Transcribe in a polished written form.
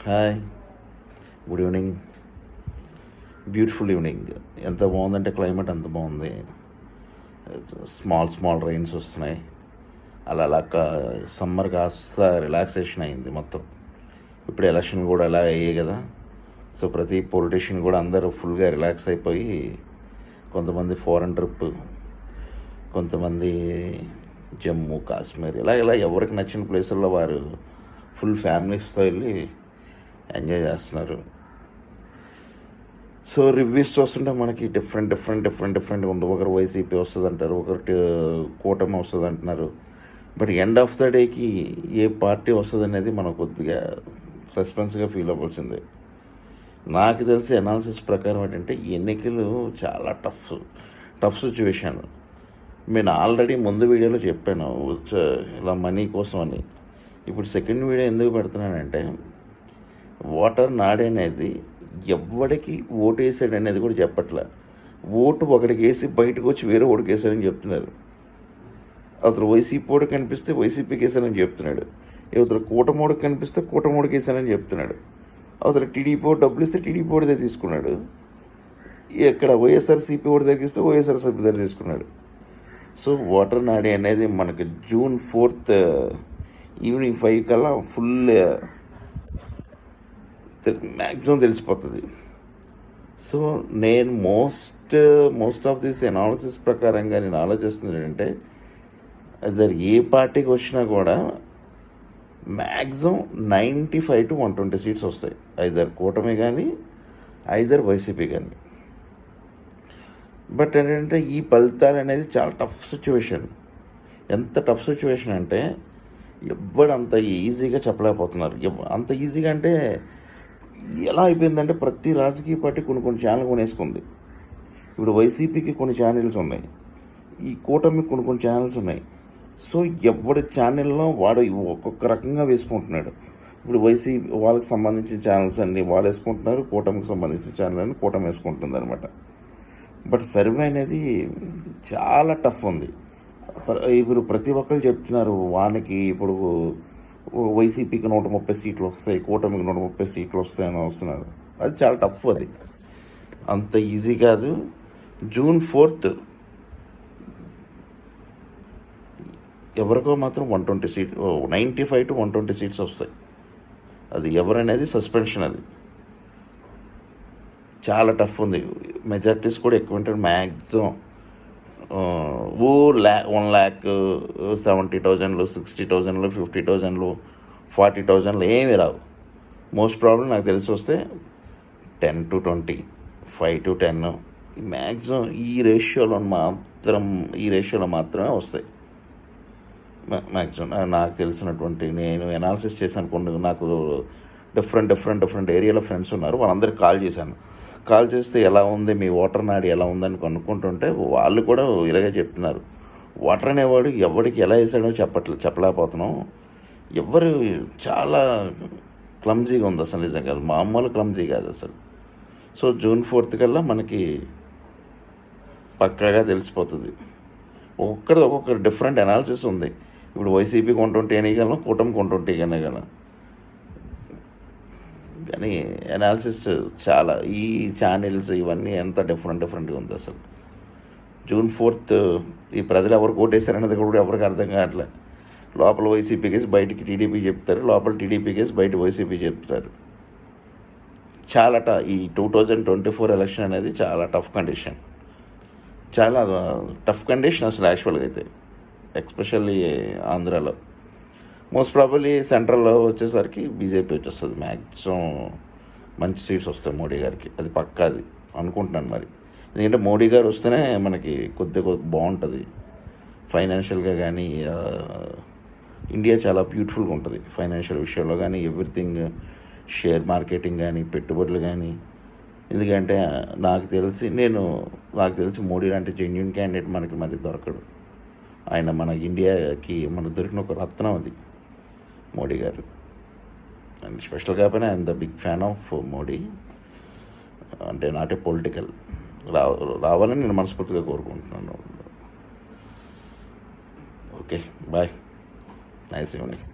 Hi, good evening. Beautiful evening. ఎంత బాగుందంటే climate అంత బాగుంది. స్మాల్ స్మాల్ రైన్స్ వస్తున్నాయి. అలా సమ్మర్ కాస్త రిలాక్సేషన్ అయింది మొత్తం. ఇప్పుడు ఎలక్షన్ కూడా అలా అయ్యాయి కదా. సో ప్రతి పొలిటీషియన్ కూడా అందరూ ఫుల్గా రిలాక్స్ అయిపోయి, కొంతమంది ఫారెన్ ట్రిప్, కొంతమంది జమ్మూ కాశ్మీర్, ఇలా ఎవరికి నచ్చిన ప్లేసుల్లో వారు ఫుల్ ఫ్యామిలీస్తో వెళ్ళి ఎంజాయ్ చేస్తున్నారు. సో రివ్యూస్ చూస్తుంటే మనకి డిఫరెంట్ ఉంది. ఒకరు వైసీపీ వస్తుంది అంటారు, ఒకటి కూటమి వస్తుంది అంటున్నారు. బట్ ఎండ్ ఆఫ్ ద డేకి ఏ పార్టీ వస్తుంది అనేది మనం కొద్దిగా సస్పెన్స్గా ఫీల్ అవ్వాల్సిందే. నాకు తెలిసి అనాలిసిస్ ప్రకారం ఏంటంటే ఎన్నికలు చాలా టఫ్ సిచ్యువేషన్. నేను ఆల్రెడీ ముందు వీడియోలో చెప్పాను ఇలా మనీ కోసం అని. ఇప్పుడు సెకండ్ వీడియో ఎందుకు పెడుతున్నానంటే, ఓటర్ నాడి అనేది ఎవడికి ఓటు వేసాడు అనేది కూడా చెప్పట్లే. ఓటు ఒకడికి వేసి బయటకు వచ్చి వేరే ఓటుకి వేసాడని చెప్తున్నారు. అతను వైసీపీ ఓడికి కనిపిస్తే వైసీపీకి వేసానని చెప్తున్నాడు. ఇవతల కూటమోడికి కనిపిస్తే కూటమోడికి వేసానని చెప్తున్నాడు. అవతల టీడీపీ ఓటు డబ్బులు ఇస్తే టీడీపీ ఓడిదే తీసుకున్నాడు. ఇక్కడ వైఎస్ఆర్సీపీ ఓడి తగ్గిస్తే వైఎస్ఆర్సీపీ దగ్గర తీసుకున్నాడు. సో ఓటర్ నాడి అనేది మనకి June 4th ఈవినింగ్ 5 కల్లా ఫుల్ మ్యాక్సిమం తెలిసిపోతుంది. సో నేను మోస్ట్ ఆఫ్ దిస్ అనాలిసిస్ ప్రకారంగా నేను ఆలోచిస్తున్నాను ఏంటంటే, అదర్ ఏ పార్టీకి వచ్చినా కూడా మ్యాక్సిమం 95 to 120 సీట్స్ వస్తాయి. ఐదర్ కూటమి కానీ ఐదర్ వైసీపీ కానీ. బట్ ఏంటంటే ఈ ఫలితాలు అనేది చాలా టఫ్ సిచ్యువేషన్. ఎంత టఫ్ సిచ్యువేషన్ అంటే ఎవ్వడు అంత ఈజీగా చెప్పలేకపోతున్నారు. అంత ఈజీగా అంటే ఎలా అయిపోయిందంటే, ప్రతి రాజకీయ పార్టీ కొన్ని ఛానల్ కొనేసుకుంది. ఇప్పుడు వైసీపీకి కొన్ని ఛానల్స్ ఉన్నాయి, ఈ కూటమికి కొన్ని ఛానల్స్ ఉన్నాయి. సో ఎవరి ఛానల్లో వాడు ఒక్కొక్క రకంగా వేసుకుంటున్నాడు. ఇప్పుడు వైసీపీ వాళ్ళకి సంబంధించిన ఛానల్స్ అన్ని వాళ్ళు వేసుకుంటున్నారు, కూటమికి సంబంధించిన ఛానల్ అన్ని కూటమి వేసుకుంటుంది అనమాట. బట్ సర్వే అనేది చాలా టఫ్ ఉంది. ఇప్పుడు ప్రతి ఒక్కరు చెప్తున్నారు వానికి ఇప్పుడు వైసీపీకి 130 సీట్లు వస్తాయి, కూటమికి 130 సీట్లు వస్తాయని వస్తున్నారు. అది చాలా టఫ్. అది అంత ఈజీ కాదు. June 4th ఎవరికో మాత్రం 120 సీట్ 95 to 120 సీట్స్ వస్తాయి. అది ఎవరనేది సస్పెన్షన్. అది చాలా టఫ్ ఉంది. మెజారిటీస్ కూడా ఎక్కువ ఉంటాయి. మ్యాక్సిమం 1,70,000, 60,000, 50,000, 40,000 ఏమీ రావు. మోస్ట్ ప్రాబ్లం నాకు తెలిసి వస్తే 10 to 20, 5 to 10 మ్యాక్సిమం ఈ రేషియోలో మాత్రమే వస్తాయి మ్యాక్సిమం. నాకు తెలిసినటువంటి నేను అనాలిసిస్ చేశాను. నాకు డిఫరెంట్ ఏరియాలో ఫ్రెండ్స్ ఉన్నారు. వాళ్ళందరికీ కాల్ చేస్తే ఎలా ఉంది మీ ఓటర్ నాడి ఎలా ఉందని కనుక్కుంటుంటే వాళ్ళు కూడా ఇలాగే చెప్తున్నారు. ఓటర్ అనేవాడు ఎవరికి ఎలా వేసాడో చెప్పలేకపోతున్నాం. ఎవరు చాలా క్లమ్జీగా ఉంది అసలు. నిజంగా మామూలు క్లమ్జీ కాదు అసలు. సో June 4th కల్లా మనకి పక్కాగా తెలిసిపోతుంది. ఒక్కొక్కరి డిఫరెంట్ అనాలిసిస్ ఉంది. ఇప్పుడు వైసీపీకి 120 వేయగలం, కూటమికి 120 వేయగలం. కానీ అనాలిసిస్ చాలా ఈ ఛానల్స్ ఇవన్నీ ఎంత డిఫరెంట్గా ఉంది అసలు. June 4th ఈ ప్రజలు ఎవరికి ఓటేశారనేది కూడా ఎవరికి అర్థం కావట్లే. లోపల వైసీపీ కేసు బయటికి టీడీపీ చెప్తారు, లోపల టీడీపీ కేసు బయట వైసీపీ చెప్తారు. చాలా ఈ 2024 ఎలక్షన్ అనేది చాలా టఫ్ కండిషన్. చాలా టఫ్ కండిషన్ అసలు యాక్చువల్గా అయితే, ఎస్పెషల్లీ ఆంధ్రాలో. మోస్ట్ ప్రాబబ్లీ సెంట్రల్లో వచ్చేసరికి బీజేపీ వచ్చేస్తుంది. మ్యాక్సిమం మంచి సీట్స్ వస్తాయి మోడీ గారికి, అది పక్కాది అనుకుంటున్నాను. మరి ఎందుకంటే మోడీ గారు వస్తేనే మనకి కొద్దిగా బాగుంటుంది ఫైనాన్షియల్గా. కానీ ఇండియా చాలా బ్యూటిఫుల్గా ఉంటుంది ఫైనాన్షియల్ విషయంలో కానీ, ఎవ్రీథింగ్, షేర్ మార్కెటింగ్ కానీ, పెట్టుబడులు కానీ. ఎందుకంటే నాకు తెలిసి మోడీ లాంటి జెన్యూన్ క్యాండిడేట్ మనకి మరి దొరకడు. ఆయన మన ఇండియాకి దొరికిన ఒక రత్నం అది మోడీ గారు. అండ్ స్పెషల్ కాకపోయినా I'm the big fan of Modi. అంటే నాట్ ఏ పొలిటికల్ రావాలని నేను మనస్ఫూర్తిగా కోరుకుంటున్నాను. Okay, bye, nice evening.